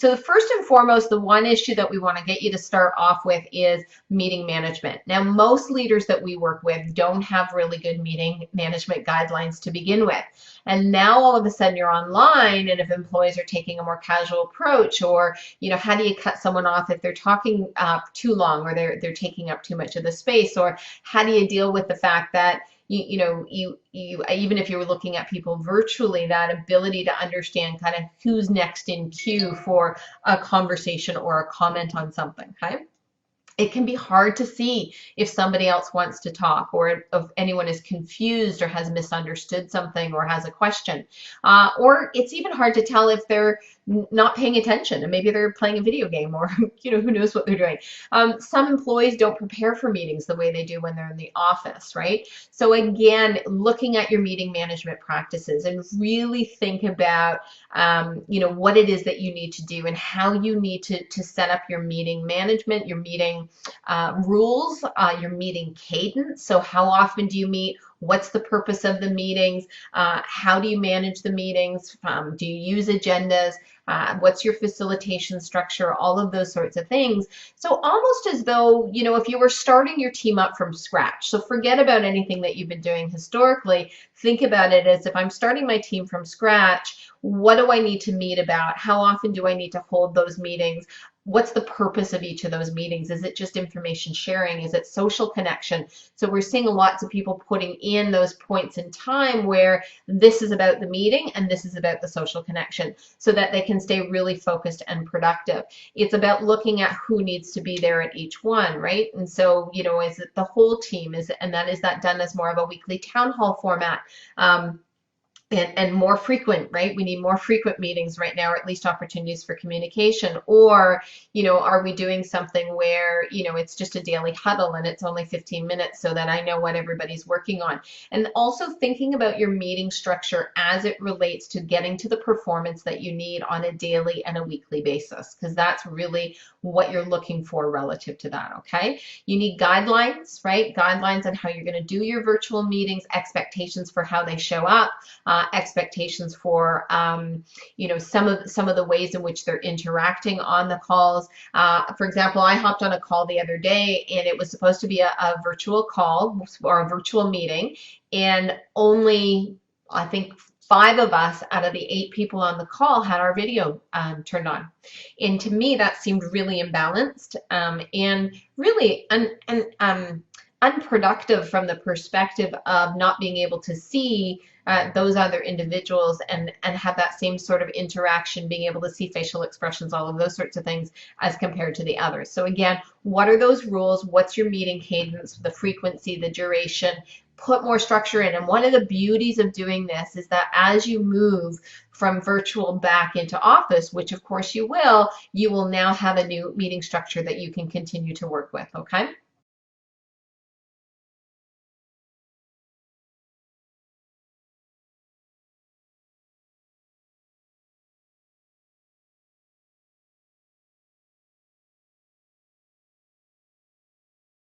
So the first and foremost, the one issue that we want to get you to start off with is meeting management. Now, most leaders that we work with don't have really good meeting management guidelines to begin with. And now all of a sudden you're online, and if employees are taking a more casual approach, or, how do you cut someone off if they're talking too long, or they're taking up too much of the space, or how do you deal with the fact that you even if you were looking at people virtually, that ability to understand kind of who's next in queue for a conversation or a comment on something, okay? It can be hard to see if somebody else wants to talk, or if anyone is confused or has misunderstood something or has a question. Or it's even hard to tell if they're not paying attention and maybe they're playing a video game, or who knows what they're doing. Some employees don't prepare for meetings the way they do when they're in the office, right? So again, looking at your meeting management practices and really think about what it is that you need to do and how you need to set up your meeting management, your meeting rules, your meeting cadence. So how often do you meet? What's the purpose of the meetings? How do you manage the meetings? Do you use agendas? What's your facilitation structure? All of those sorts of things. So almost as though, if you were starting your team up from scratch. So forget about anything that you've been doing historically. Think about it as if I'm starting my team from scratch. What do I need to meet about? How often do I need to hold those meetings? What's the purpose of each of those meetings? Is it just information sharing? Is it social connection? So we're seeing lots of people putting in those points in time where this is about the meeting and this is about the social connection, so that they can stay really focused and productive. It's about looking at who needs to be there at each one, right? And so, is it the whole team? Is that done as more of a weekly town hall format? And more frequent, right? We need more frequent meetings right now, or at least opportunities for communication. Or, are we doing something where, it's just a daily huddle and it's only 15 minutes so that I know what everybody's working on? And also thinking about your meeting structure as it relates to getting to the performance that you need on a daily and a weekly basis, because that's really what you're looking for relative to that, okay? You need guidelines, right? Guidelines on how you're going to do your virtual meetings, expectations for how they show up, expectations for some of the ways in which they're interacting on the calls. For example, I hopped on a call the other day, and it was supposed to be a virtual call or a virtual meeting, and only, I think, 5 of us out of the 8 people on the call had our video turned on. And to me, that seemed really imbalanced and really unproductive from the perspective of not being able to see those other individuals and have that same sort of interaction, being able to see facial expressions, all of those sorts of things as compared to the others. So again, what are those rules? What's your meeting cadence, the frequency, the duration? Put more structure in. And one of the beauties of doing this is that as you move from virtual back into office, which of course you will now have a new meeting structure that you can continue to work with, okay?